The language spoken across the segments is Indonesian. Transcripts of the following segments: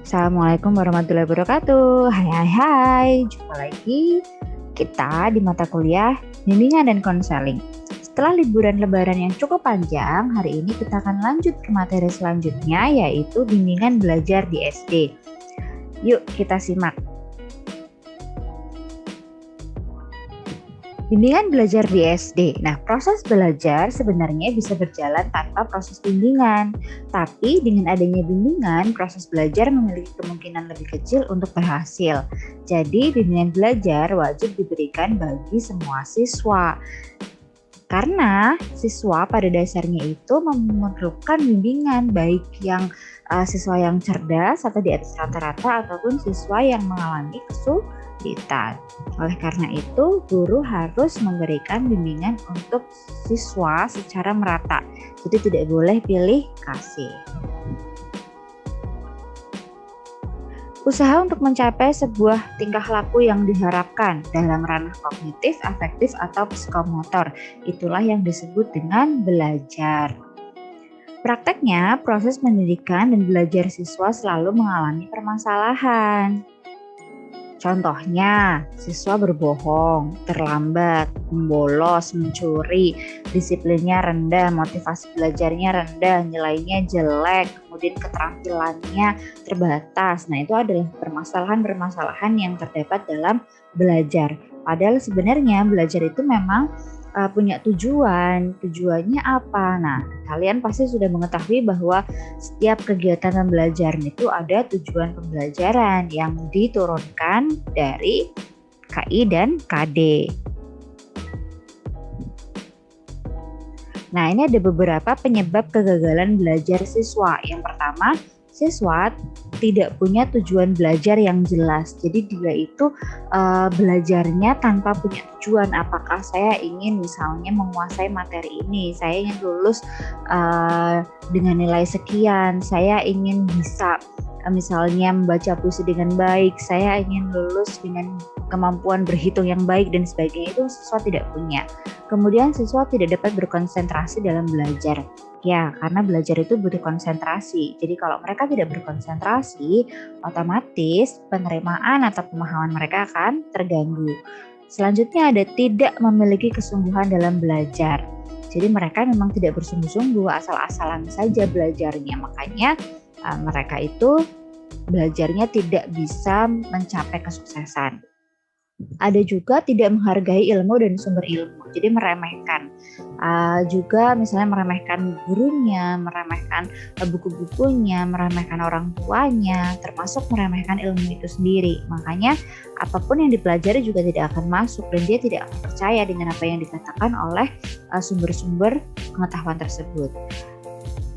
Assalamualaikum warahmatullahi wabarakatuh. Hai hai hai, jumpa lagi kita di mata kuliah bimbingan dan konseling. Setelah liburan lebaran yang cukup panjang, hari ini kita akan lanjut ke materi selanjutnya yaitu bimbingan belajar di SD. Yuk kita simak. Bimbingan belajar di SD. Nah, proses belajar sebenarnya bisa berjalan tanpa proses bimbingan. Tapi dengan adanya bimbingan, proses belajar memiliki kemungkinan lebih kecil untuk berhasil. Jadi, bimbingan belajar wajib diberikan bagi semua siswa. Karena siswa pada dasarnya itu memerlukan bimbingan, baik yang siswa yang cerdas atau di atas rata-rata ataupun siswa yang mengalami kesulitan. Oleh karena itu, guru harus memberikan bimbingan untuk siswa secara merata. Jadi tidak boleh pilih kasih. Usaha untuk mencapai sebuah tingkah laku yang diharapkan dalam ranah kognitif, afektif, atau psikomotor. Itulah yang disebut dengan belajar. Prakteknya, proses pendidikan dan belajar siswa selalu mengalami permasalahan. Contohnya, siswa berbohong, terlambat, membolos, mencuri, disiplinnya rendah, motivasi belajarnya rendah, nilainya jelek, kemudian keterampilannya terbatas. Nah, itu adalah permasalahan-permasalahan yang terdapat dalam belajar. Padahal sebenarnya belajar itu memang punya tujuan. Tujuannya apa? Nah, kalian pasti sudah mengetahui bahwa setiap kegiatan pembelajaran itu ada tujuan pembelajaran yang diturunkan dari KI dan KD. Nah, ini ada beberapa penyebab kegagalan belajar siswa. Yang pertama, siswa tidak punya tujuan belajar yang jelas. Jadi dia itu belajarnya tanpa punya tujuan. Apakah saya ingin misalnya menguasai materi ini, saya ingin lulus dengan nilai sekian, saya ingin bisa misalnya membaca puisi dengan baik, saya ingin lulus dengan kemampuan berhitung yang baik dan sebagainya. Itu siswa tidak punya. Kemudian siswa tidak dapat berkonsentrasi dalam belajar. Ya, karena belajar itu butuh konsentrasi. Jadi kalau mereka tidak berkonsentrasi, otomatis penerimaan atau pemahaman mereka akan terganggu. Selanjutnya ada tidak memiliki kesungguhan dalam belajar. Jadi mereka memang tidak bersungguh-sungguh, asal-asalan saja belajarnya. Makanya mereka itu belajarnya tidak bisa mencapai kesuksesan. Ada juga tidak menghargai ilmu dan sumber ilmu, jadi meremehkan. Juga misalnya meremehkan gurunya, meremehkan buku-bukunya, meremehkan orang tuanya, termasuk meremehkan ilmu itu sendiri. Makanya apapun yang dipelajari juga tidak akan masuk dan dia tidak akan percaya dengan apa yang dikatakan oleh sumber-sumber pengetahuan tersebut.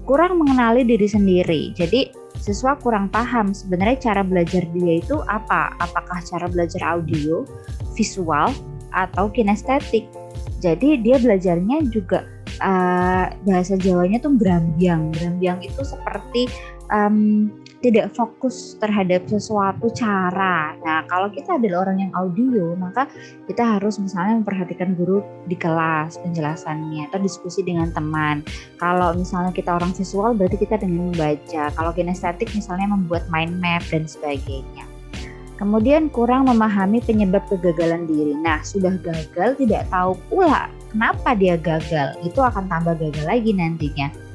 Kurang mengenali diri sendiri, jadi siswa kurang paham sebenarnya cara belajar dia itu apa. Apakah cara belajar audio, visual, atau kinestetik. Jadi dia belajarnya juga bahasa Jawanya tuh berambiang. Berambiang itu seperti tidak fokus terhadap sesuatu cara. Nah, kalau kita adalah orang yang audio, maka kita harus misalnya memperhatikan guru di kelas, penjelasannya, atau diskusi dengan teman. Kalau misalnya kita orang visual, berarti kita dengan membaca. Kalau kinestetik misalnya membuat mind map dan sebagainya. Kemudian kurang memahami penyebab kegagalan diri. Nah, sudah gagal tidak tahu pula kenapa dia gagal. Itu akan tambah gagal lagi nantinya.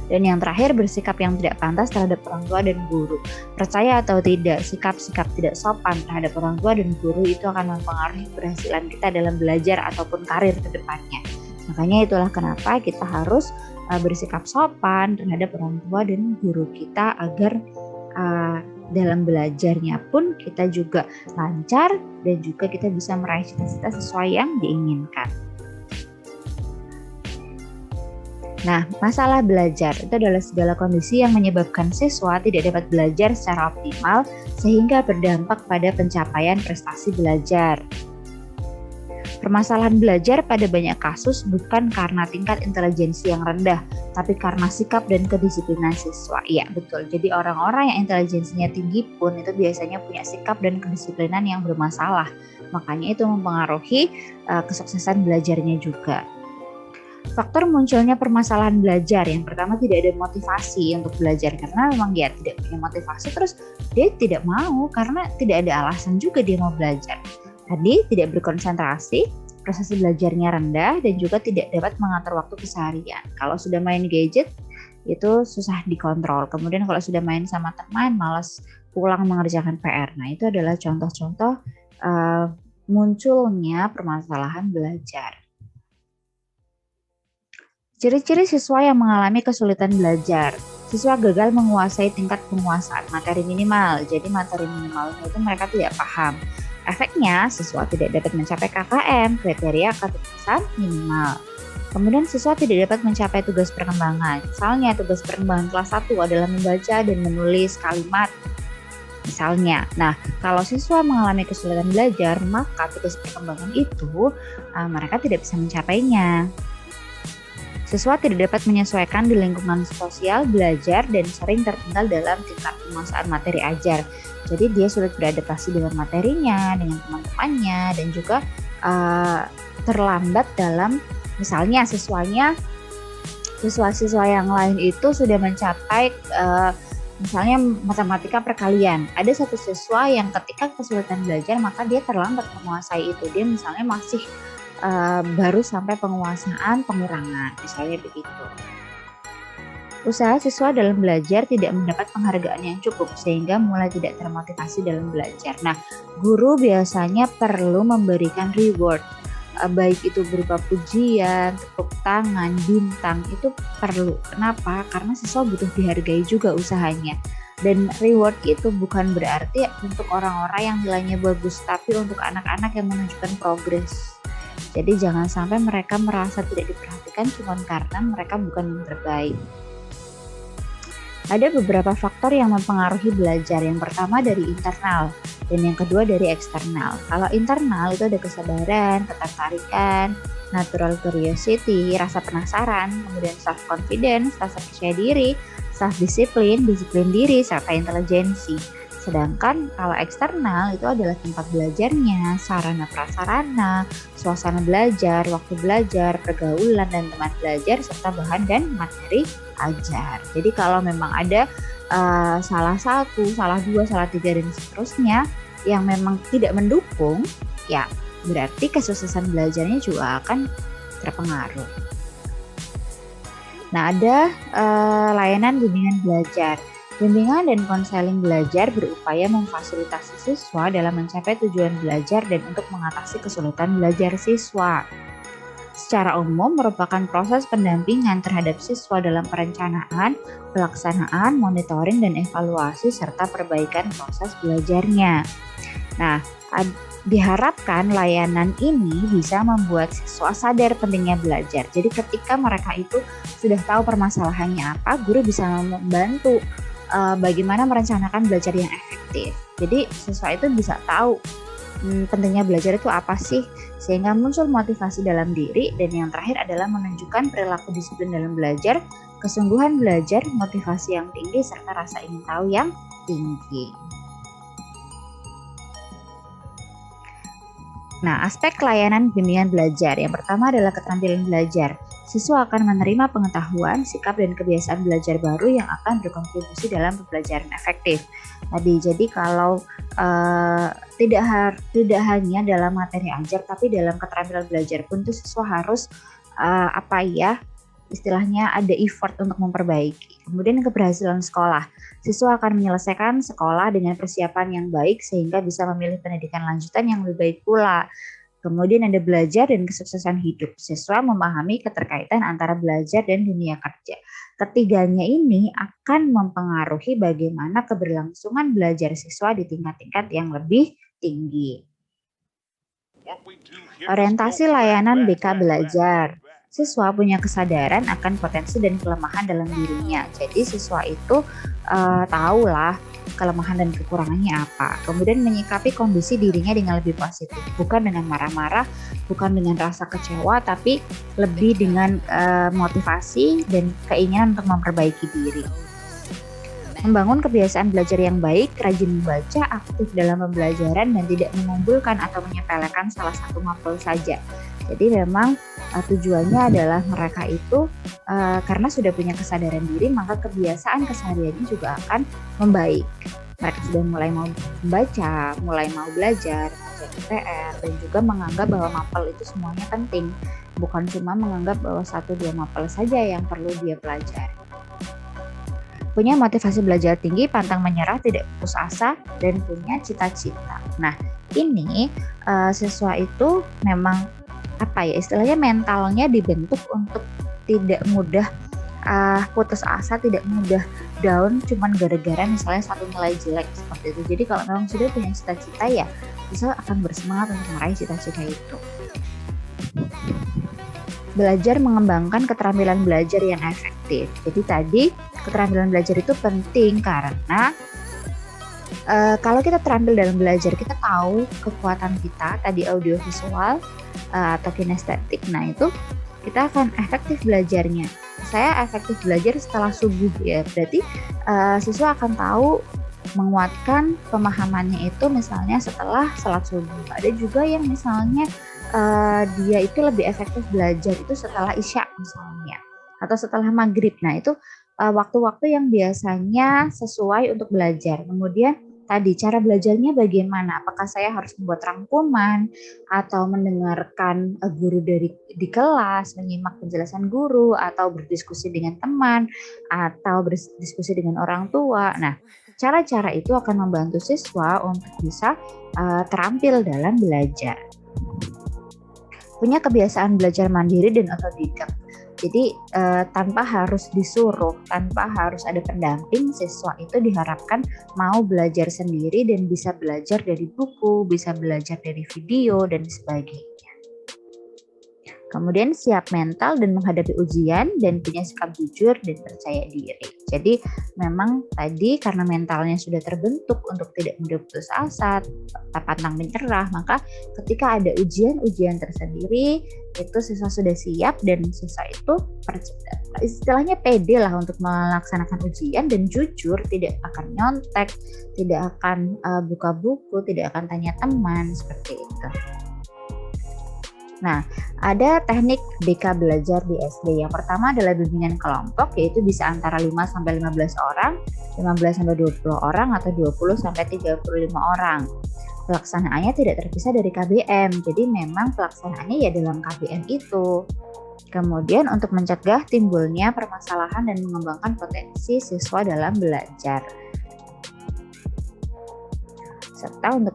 Dan yang terakhir, bersikap yang tidak pantas terhadap orang tua dan guru. Percaya atau tidak, sikap-sikap tidak sopan terhadap orang tua dan guru itu akan mempengaruhi keberhasilan kita dalam belajar ataupun karir ke depannya. Makanya itulah kenapa kita harus bersikap sopan terhadap orang tua dan guru kita agar dalam belajarnya pun kita juga lancar dan juga kita bisa meraih cita-cita sesuai yang diinginkan. Nah, masalah belajar itu adalah segala kondisi yang menyebabkan siswa tidak dapat belajar secara optimal sehingga berdampak pada pencapaian prestasi belajar. Permasalahan belajar pada banyak kasus bukan karena tingkat intelijensi yang rendah, tapi karena sikap dan kedisiplinan siswa. Iya, betul. Jadi orang-orang yang intelijensinya tinggi pun itu biasanya punya sikap dan kedisiplinan yang bermasalah. Makanya itu mempengaruhi kesuksesan belajarnya juga. Faktor munculnya permasalahan belajar, yang pertama tidak ada motivasi untuk belajar karena memang dia tidak punya motivasi, terus dia tidak mau karena tidak ada alasan juga dia mau belajar. Tadi tidak berkonsentrasi, proses belajarnya rendah, dan juga tidak dapat mengatur waktu keseharian. Kalau sudah main gadget itu susah dikontrol. Kemudian kalau sudah main sama teman, malas pulang mengerjakan PR. Nah, itu adalah contoh-contoh munculnya permasalahan belajar. Ciri-ciri siswa yang mengalami kesulitan belajar. Siswa gagal menguasai tingkat penguasaan materi minimal. Jadi materi minimalnya itu mereka tidak paham. Efeknya, siswa tidak dapat mencapai KKM, kriteria keterbatasan minimal. Kemudian siswa tidak dapat mencapai tugas perkembangan. Misalnya tugas perkembangan kelas 1 adalah membaca dan menulis kalimat. Misalnya, nah kalau siswa mengalami kesulitan belajar, maka tugas perkembangan itu mereka tidak bisa mencapainya. Siswa tidak dapat menyesuaikan di lingkungan sosial belajar dan sering tertinggal dalam tingkat penguasaan materi ajar. Jadi dia sulit beradaptasi dengan materinya, dengan teman-temannya, dan juga terlambat dalam, misalnya siswa-siswa yang lain itu sudah mencapai misalnya matematika perkalian. Ada satu siswa yang ketika kesulitan belajar maka dia terlambat menguasai itu. Dia misalnya masih baru sampai penguasaan pengurangan, misalnya begitu. Usaha siswa dalam belajar tidak mendapat penghargaan yang cukup sehingga mulai tidak termotivasi dalam belajar. Nah, guru biasanya perlu memberikan reward, baik itu berupa pujian, tepuk tangan, bintang, itu perlu. Kenapa? Karena siswa butuh dihargai juga usahanya. Dan reward itu bukan berarti untuk orang-orang yang nilainya bagus, tapi untuk anak-anak yang menunjukkan progres. Jadi jangan sampai mereka merasa tidak diperhatikan cuma karena mereka bukan yang terbaik. Ada beberapa faktor yang mempengaruhi belajar. Yang pertama dari internal dan yang kedua dari eksternal. Kalau internal itu ada kesabaran, ketertarikan, natural curiosity, rasa penasaran, kemudian self confidence, rasa percaya diri, self disiplin, disiplin diri, serta intelijensi. Sedangkan kalau eksternal itu adalah tempat belajarnya, sarana prasarana, suasana belajar, waktu belajar, pergaulan dan teman belajar, serta bahan dan materi ajar. Jadi kalau memang ada salah satu, salah dua, salah tiga dan seterusnya yang memang tidak mendukung, ya berarti kesuksesan belajarnya juga akan terpengaruh. Nah, ada layanan bimbingan belajar. Bimbingan dan konseling belajar berupaya memfasilitasi siswa dalam mencapai tujuan belajar dan untuk mengatasi kesulitan belajar siswa. Secara umum merupakan proses pendampingan terhadap siswa dalam perencanaan, pelaksanaan, monitoring, dan evaluasi serta perbaikan proses belajarnya. Nah, diharapkan layanan ini bisa membuat siswa sadar pentingnya belajar. Jadi ketika mereka itu sudah tahu permasalahannya apa, guru bisa membantu bagaimana merencanakan belajar yang efektif. Jadi siswa itu bisa tahu pentingnya belajar itu apa sih, sehingga muncul motivasi dalam diri. Dan yang terakhir adalah menunjukkan perilaku disiplin dalam belajar, kesungguhan belajar, motivasi yang tinggi, serta rasa ingin tahu yang tinggi. Nah, aspek layanan bimbingan belajar. Yang pertama adalah keterampilan belajar. Siswa akan menerima pengetahuan, sikap, dan kebiasaan belajar baru yang akan berkontribusi dalam pembelajaran efektif. Jadi kalau tidak hanya dalam materi ajar, tapi dalam keterampilan belajar pun itu siswa harus istilahnya ada effort untuk memperbaiki. Kemudian keberhasilan sekolah. Siswa akan menyelesaikan sekolah dengan persiapan yang baik sehingga bisa memilih pendidikan lanjutan yang lebih baik pula. Kemudian ada belajar dan kesuksesan hidup. Siswa memahami keterkaitan antara belajar dan dunia kerja. Ketiganya ini akan mempengaruhi bagaimana keberlangsungan belajar siswa di tingkat-tingkat yang lebih tinggi. Orientasi layanan BK belajar. Siswa punya kesadaran akan potensi dan kelemahan dalam dirinya. Jadi siswa itu tahulah kelemahan dan kekurangannya apa. Kemudian menyikapi kondisi dirinya dengan lebih positif, bukan dengan marah-marah, bukan dengan rasa kecewa, tapi lebih dengan motivasi dan keinginan untuk memperbaiki diri. Membangun kebiasaan belajar yang baik, rajin membaca, aktif dalam pembelajaran, dan tidak mengumpulkan atau menyepelekan salah satu mapel saja. Jadi memang tujuannya adalah mereka itu karena sudah punya kesadaran diri, maka kebiasaan kesehariannya juga akan membaik. Mereka sudah mulai mau membaca, mulai mau belajar, mengerjakan PR, dan juga menganggap bahwa mapel itu semuanya penting. Bukan cuma menganggap bahwa 1-2 mapel saja yang perlu dia pelajari. Punya motivasi belajar tinggi, pantang menyerah, tidak putus asa, dan punya cita-cita. Nah, ini siswa itu memang istilahnya mentalnya dibentuk untuk tidak mudah putus asa, tidak mudah down cuman gara-gara misalnya satu nilai jelek seperti itu. Jadi kalau memang sudah punya cita-cita, ya bisa akan bersemangat untuk meraih cita-cita itu. Belajar mengembangkan keterampilan belajar yang efektif. Jadi tadi keterampilan belajar itu penting karena kalau kita terampil dalam belajar, kita tahu kekuatan kita, tadi audiovisual atau kinestetik. Nah, itu kita akan efektif belajarnya. Saya efektif belajar setelah subuh, ya. Berarti siswa akan tahu menguatkan pemahamannya itu misalnya setelah sholat subuh. Ada juga yang misalnya dia itu lebih efektif belajar itu setelah isya misalnya, atau setelah maghrib. Nah, itu waktu-waktu yang biasanya sesuai untuk belajar. Kemudian tadi cara belajarnya bagaimana? Apakah saya harus membuat rangkuman atau mendengarkan guru di kelas, menyimak penjelasan guru, atau berdiskusi dengan teman, atau berdiskusi dengan orang tua. Nah, cara-cara itu akan membantu siswa untuk bisa terampil dalam belajar. Punya kebiasaan belajar mandiri dan otodidak. Jadi tanpa harus disuruh, tanpa harus ada pendamping, siswa itu diharapkan mau belajar sendiri dan bisa belajar dari buku, bisa belajar dari video, dan sebagainya. Kemudian siap mental dan menghadapi ujian dan punya sikap jujur dan percaya diri. Jadi memang tadi karena mentalnya sudah terbentuk untuk tidak mudah putus asa, pantang menyerah, maka ketika ada ujian tersendiri, itu siswa sudah siap dan siswa itu istilahnya pede lah untuk melaksanakan ujian dan jujur, tidak akan nyontek, tidak akan buka buku, tidak akan tanya teman, seperti itu. Nah, ada teknik BK belajar di SD. Yang pertama adalah bimbingan kelompok, yaitu bisa antara 5-15 orang, 15-20 orang, atau 20-35 orang. Pelaksanaannya tidak terpisah dari KBM, jadi memang pelaksanaannya ya dalam KBM itu. Kemudian untuk mencegah timbulnya permasalahan dan mengembangkan potensi siswa dalam belajar, serta untuk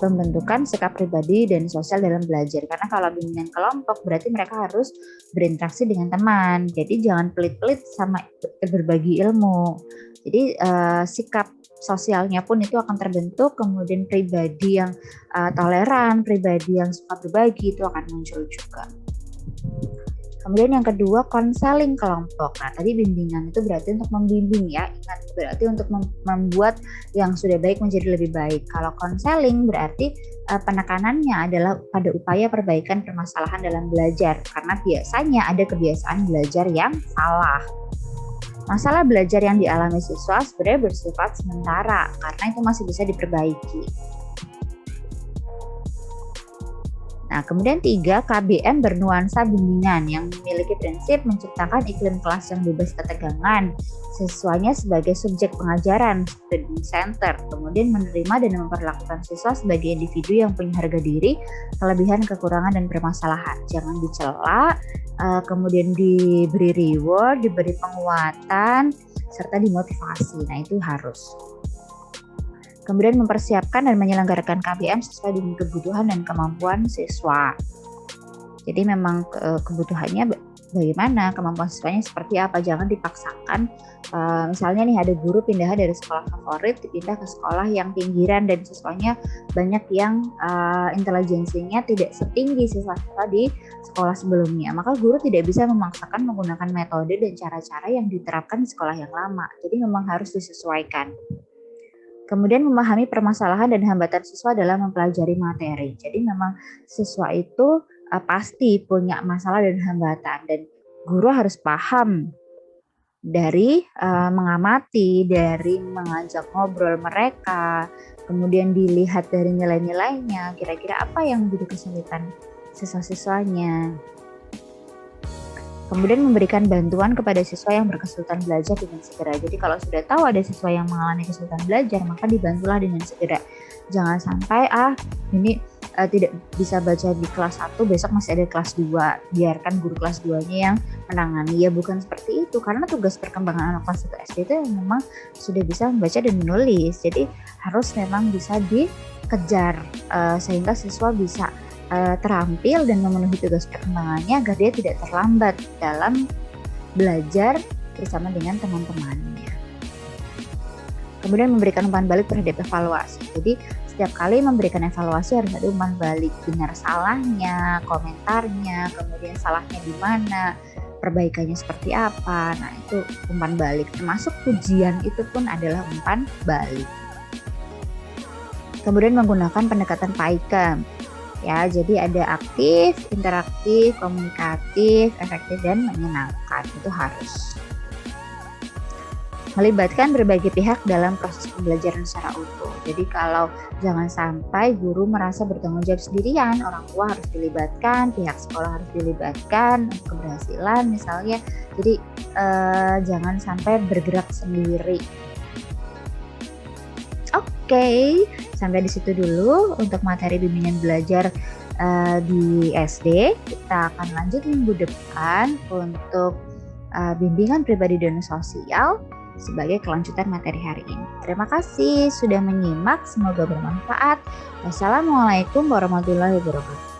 pembentukan sikap pribadi dan sosial dalam belajar. Karena kalau bimbingan kelompok berarti mereka harus berinteraksi dengan teman. Jadi jangan pelit-pelit sama berbagi ilmu. Jadi sikap sosialnya pun itu akan terbentuk. Kemudian pribadi yang toleran, pribadi yang suka berbagi itu akan muncul juga. Kemudian yang kedua, konseling kelompok. Nah, tadi bimbingan itu berarti untuk membimbing, ya. Ingat, berarti untuk membuat yang sudah baik menjadi lebih baik. Kalau konseling berarti penekanannya adalah pada upaya perbaikan permasalahan dalam belajar. Karena biasanya ada kebiasaan belajar yang salah. Masalah belajar yang dialami siswa sebenarnya bersifat sementara, karena itu masih bisa diperbaiki. Nah, kemudian 3, KBM bernuansa bimbingan yang memiliki prinsip menciptakan iklim kelas yang bebas ketegangan, siswanya sebagai subjek pengajaran, student center, kemudian menerima dan memperlakukan siswa sebagai individu yang punya harga diri, kelebihan, kekurangan, dan permasalahan. Jangan dicela, kemudian diberi reward, diberi penguatan, serta dimotivasi. Nah, itu harus. Kemudian mempersiapkan dan menyelenggarakan KBM sesuai dengan kebutuhan dan kemampuan siswa. Jadi memang kebutuhannya bagaimana, kemampuan siswanya seperti apa, jangan dipaksakan. Misalnya nih ada guru pindah dari sekolah favorit pindah ke sekolah yang pinggiran dan siswanya banyak yang intelijensinya tidak setinggi siswa-siswa di sekolah sebelumnya. Maka guru tidak bisa memaksakan menggunakan metode dan cara-cara yang diterapkan di sekolah yang lama. Jadi memang harus disesuaikan. Kemudian memahami permasalahan dan hambatan siswa dalam mempelajari materi. Jadi memang siswa itu pasti punya masalah dan hambatan, dan guru harus paham dari mengamati, dari mengajak ngobrol mereka, kemudian dilihat dari nilai-nilainya, kira-kira apa yang menjadi kesulitan siswa-siswanya. Kemudian memberikan bantuan kepada siswa yang berkesulitan belajar dengan segera. Jadi kalau sudah tahu ada siswa yang mengalami kesulitan belajar, maka dibantulah dengan segera. Jangan sampai ini tidak bisa baca di kelas 1, besok masih ada kelas 2. Biarkan guru kelas 2-nya yang menangani. Ya bukan seperti itu, karena tugas perkembangan anak kelas 1 SD itu memang sudah bisa membaca dan menulis. Jadi harus memang bisa dikejar sehingga siswa bisa terampil dan memenuhi tugas perkembangannya agar dia tidak terlambat dalam belajar bersama dengan teman-temannya. Kemudian memberikan umpan balik terhadap evaluasi. Jadi setiap kali memberikan evaluasi harus ada umpan balik, benar salahnya, komentarnya, kemudian salahnya di mana, perbaikannya seperti apa. Nah itu umpan balik, termasuk pujian itu pun adalah umpan balik. Kemudian menggunakan pendekatan PAIKEM. Ya, jadi ada aktif, interaktif, komunikatif, efektif, dan menyenangkan. Itu harus. Melibatkan berbagai pihak dalam proses pembelajaran secara utuh. Jadi kalau jangan sampai guru merasa bertanggung jawab sendirian, orang tua harus dilibatkan, pihak sekolah harus dilibatkan untuk keberhasilan misalnya. Jadi jangan sampai bergerak sendiri. Oke, sampai di situ dulu untuk materi bimbingan belajar di SD. Kita akan lanjut minggu depan untuk bimbingan pribadi dan sosial sebagai kelanjutan materi hari ini. Terima kasih sudah menyimak, semoga bermanfaat. Wassalamualaikum warahmatullahi wabarakatuh.